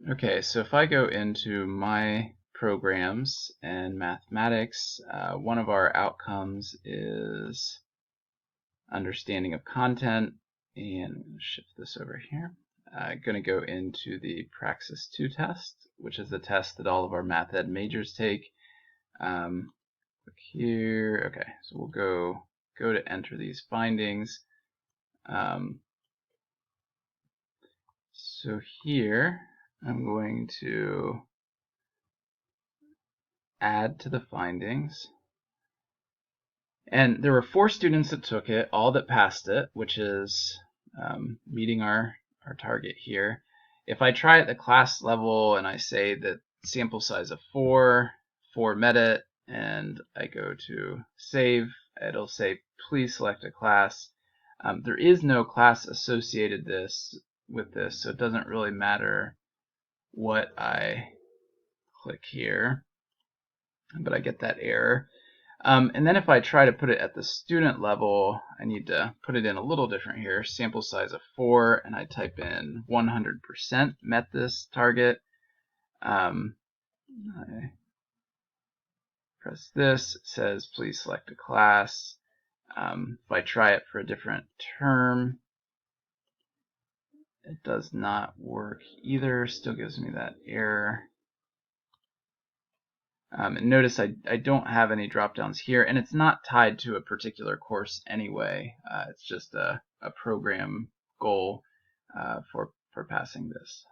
Okay, so if I go into my programs and mathematics, one of our outcomes is understanding of content, and I'm going to shift this over here. I'm going to go into the Praxis 2 test, which is the test that all of our math ed majors take. Click here. Okay, so we'll go to enter these findings. So here I'm going to add to the findings. And there were 4 students that took it, all that passed it, which is meeting our target here. If I try at the class level and I say that sample size of 4 met it, and I go to save, it'll say please select a class. There is no class associated with this, so it doesn't really matter what I click here, but I get that error. And then if I try to put it at the student level, I need to put it in a little different here. Sample size of 4, and I type in 100% met this target. I press this, it says please select a class. If I try it for a different term, it does not work either, still gives me that error. And notice I don't have any drop downs here, and it's not tied to a particular course anyway. It's just a program goal for passing this.